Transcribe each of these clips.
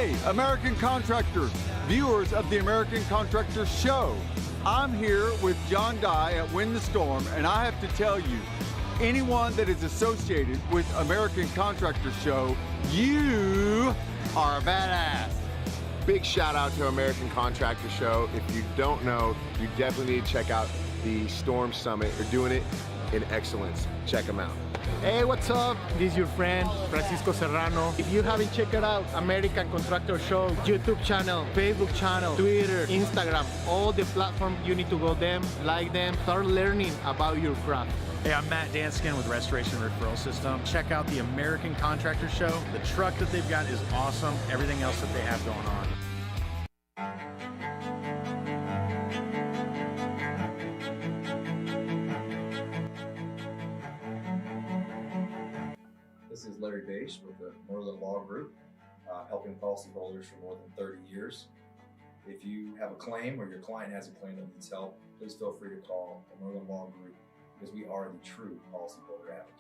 Hey, American contractors, viewers of the American Contractor Show. I'm here with John Dye at Win the Storm, and I have to tell you, anyone that is associated with American Contractor Show, you are a badass. Big shout out to American Contractor Show. If you don't know, you definitely need to check out the Storm Summit. They're doing it in excellence. Check them out. Hey, what's up? This is your friend, Francisco Serrano. If you haven't checked it out, American Contractor Show, YouTube channel, Facebook channel, Twitter, Instagram, all the platforms, you need to go them, like them, start learning about your craft. Hey, I'm Matt Danskin with Restoration Referral System. Check out the American Contractor Show. The truck that they've got is awesome. Everything else that they have going on. This is Larry Bache with the Merlin Law Group, helping policyholders for more than 30 years. If you have a claim or your client has a claim that needs help, please feel free to call the Merlin Law Group because we are the true policyholder advocate.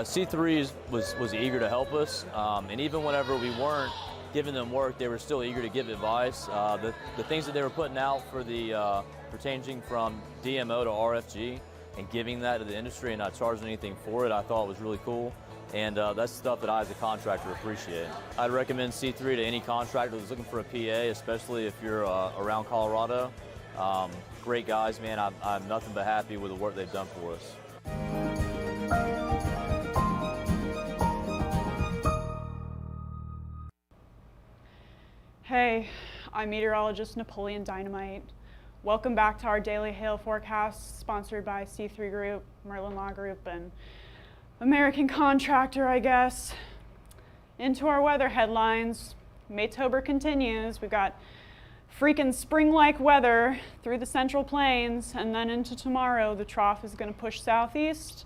C3 was eager to help us, and even whenever we weren't giving them work, they were still eager to give advice. The things that they were putting out for the changing from DMO to RFG and giving that to the industry and not charging anything for it, I thought was really cool. And that's stuff that I as a contractor appreciate. I'd recommend C3 to any contractor that's looking for a PA, especially if you're around Colorado. Great guys, man. I'm nothing but happy with the work they've done for us. Hey, I'm meteorologist Napoleon Dynamite. Welcome back to our daily hail forecast, sponsored by C3 Group, Merlin Law Group, and American Contractor, I guess. Into our weather headlines. Maytober continues. We've got freaking spring-like weather through the Central Plains, and then into tomorrow, the trough is going to push southeast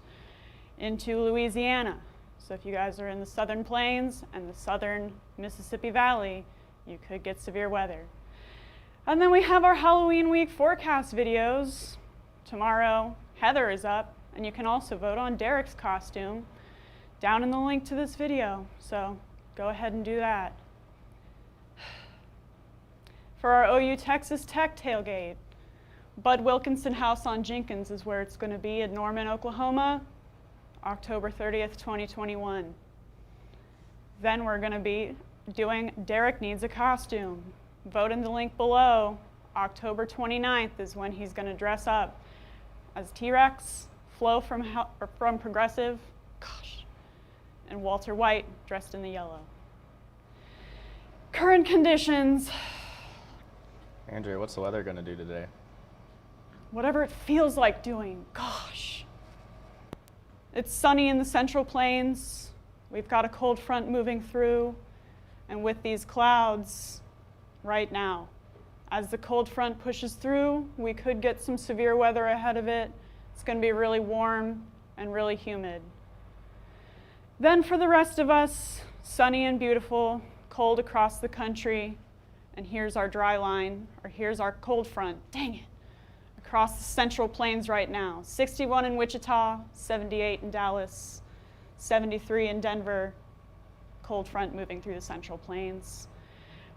into Louisiana. So if you guys are in the Southern Plains and the Southern Mississippi Valley, you could get severe weather. And then we have our Halloween week forecast videos. Tomorrow, Heather is up, and you can also vote on Derek's costume down in the link to this video. So go ahead and do that. For our OU Texas Tech tailgate, Bud Wilkinson House on Jenkins is where it's going to be in Norman, Oklahoma, October 30th, 2021. Then we're going to be doing Derek Needs a Costume. Vote in the link below. October 29th is when he's going to dress up as T-Rex, Flo from Progressive, and Walter White dressed in the yellow. Current conditions. Andrea, what's the weather going to do today? Whatever it feels like doing, gosh. It's sunny in the Central Plains. We've got a cold front moving through, and with these clouds right now, as the cold front pushes through, we could get some severe weather ahead of it. It's going to be really warm and really humid. Then for the rest of us, sunny and beautiful, cold across the country, and here's our dry line, or here's our cold front, dang it, across the Central Plains right now. 61 in Wichita, 78 in Dallas, 73 in Denver, cold front moving through the Central Plains.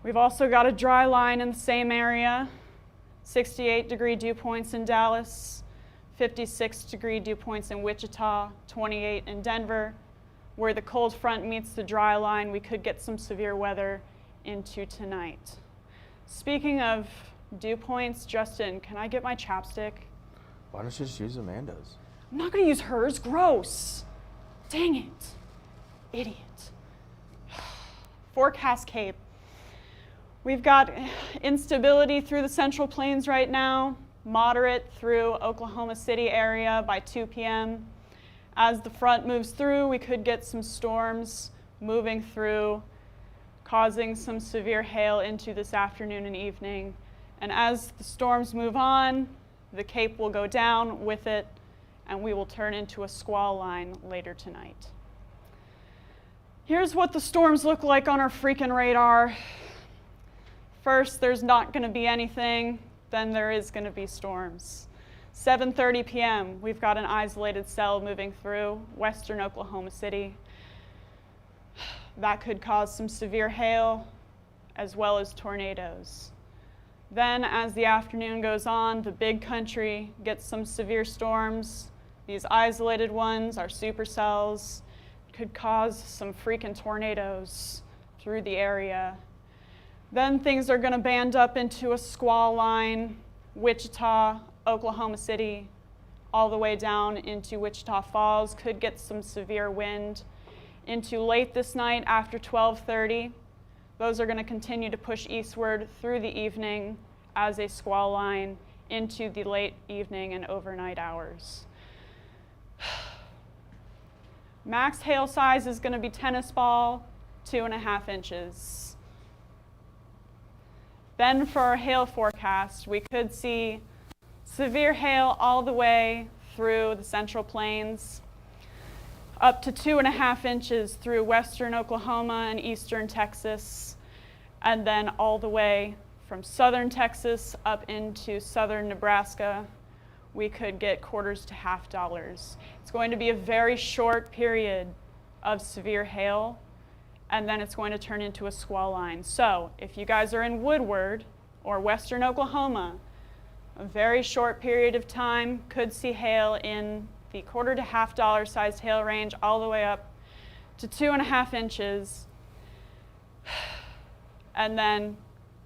We've also got a dry line in the same area, 68-degree dew points in Dallas, 56-degree dew points in Wichita, 28 in Denver. Where the cold front meets the dry line, we could get some severe weather into tonight. Speaking of dew points, Justin, can I get my chapstick? Why don't you just use Amanda's? I'm not going to use hers. Gross. Dang it. Idiot. Forecast cape. We've got instability through the Central Plains right now, moderate through Oklahoma City area by 2 p.m. As the front moves through, we could get some storms moving through, causing some severe hail into this afternoon and evening. And as the storms move on, the cape will go down with it, and we will turn into a squall line later tonight. Here's what the storms look like on our freaking radar. First, there's not going to be anything, then there is going to be storms. 7:30 p.m., we've got an isolated cell moving through western Oklahoma City. That could cause some severe hail as well as tornadoes. Then as the afternoon goes on, the big country gets some severe storms. These isolated ones, our supercells, could cause some freaking tornadoes through the area. Then things are going to band up into a squall line, Wichita, Oklahoma City, all the way down into Wichita Falls. Could get some severe wind into late this night after 12:30. Those are going to continue to push eastward through the evening as a squall line into the late evening and overnight hours. Max hail size is going to be tennis ball, 2.5 inches. Then for our hail forecast, we could see severe hail all the way through the Central Plains, up to 2.5 inches through western Oklahoma and eastern Texas, and then all the way from southern Texas up into southern Nebraska. We could get quarters to $50. It's going to be a very short period of severe hail, and then it's going to turn into a squall line. So if you guys are in Woodward or western Oklahoma, a very short period of time could see hail in the quarter to $50 sized hail range all the way up to 2.5 inches, and then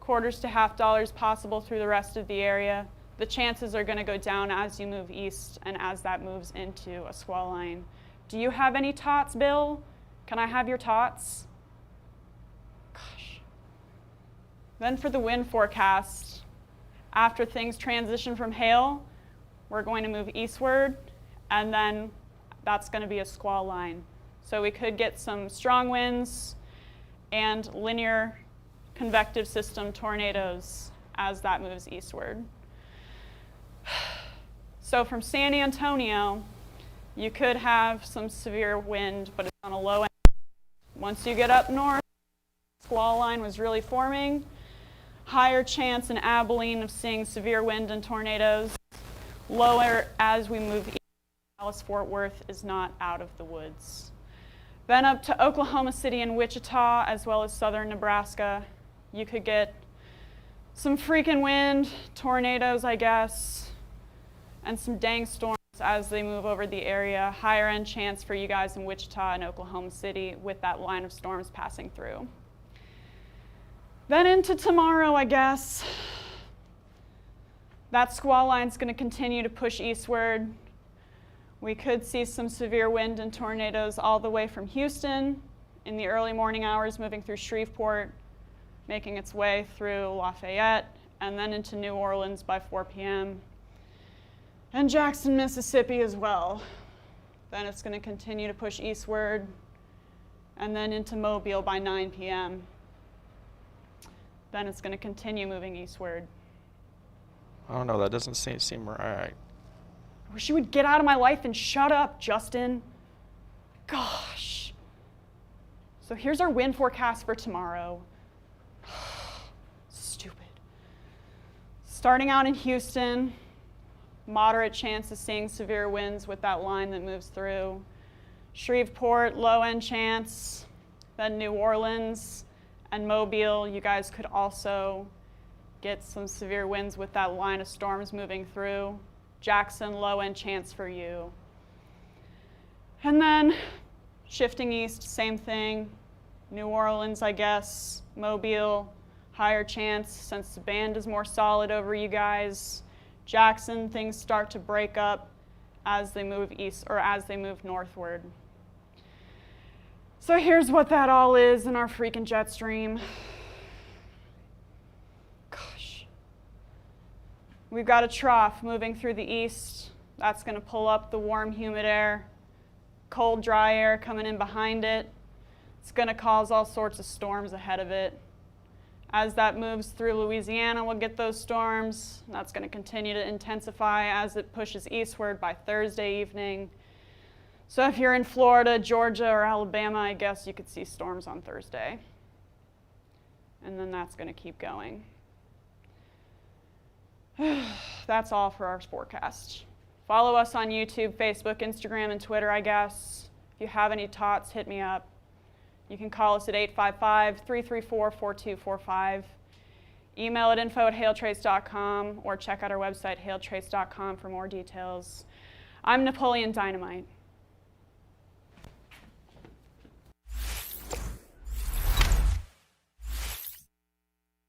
quarters to $50 possible through the rest of the area. The chances are going to go down as you move east and as that moves into a squall line. Do you have any tots, Bill? Can I have your tots? Gosh. Then for the wind forecast, after things transition from hail, we're going to move eastward, and then that's going to be a squall line. So we could get some strong winds and linear convective system tornadoes as that moves eastward. So from San Antonio, you could have some severe wind, but it's on a low end. Once you get up north, squall line was really forming. Higher chance in Abilene of seeing severe wind and tornadoes. Lower as we move east. Dallas-Fort Worth is not out of the woods. Then up to Oklahoma City and Wichita, as well as southern Nebraska, you could get some freaking wind, tornadoes, I guess, and some dang storms as they move over the area. Higher end chance for you guys in Wichita and Oklahoma City with that line of storms passing through. Then into tomorrow, I guess. That squall line's going to continue to push eastward. We could see some severe wind and tornadoes all the way from Houston in the early morning hours, moving through Shreveport, making its way through Lafayette, and then into New Orleans by 4 p.m. And Jackson, Mississippi as well. Then it's going to continue to push eastward, and then into Mobile by 9 p.m. Then it's going to continue moving eastward. I don't know, that doesn't seem right. I wish you would get out of my life and shut up, Justin. Gosh. So here's our wind forecast for tomorrow. Stupid. Starting out in Houston, moderate chance of seeing severe winds with that line that moves through. Shreveport, low end chance. Then New Orleans and Mobile, you guys could also get some severe winds with that line of storms moving through. Jackson, low end chance for you. And then shifting east, same thing. New Orleans, I guess. Mobile, higher chance since the band is more solid over you guys. Jackson, things start to break up as they move east or as they move northward. So here's what that all is in our freaking jet stream. Gosh. We've got a trough moving through the east. That's going to pull up the warm, humid air. Cold, dry air coming in behind it. It's going to cause all sorts of storms ahead of it. As that moves through Louisiana, we'll get those storms. That's going to continue to intensify as it pushes eastward by Thursday evening. So if you're in Florida, Georgia, or Alabama, I guess you could see storms on Thursday. And then that's going to keep going. that's all for our Sportcast. Follow us on YouTube, Facebook, Instagram, and Twitter, I guess. If you have any tots, hit me up. You can call us at 855-334-4245. Email at info@hailtrace.com or check out our website, hailtrace.com, for more details. I'm Napoleon Dynamite.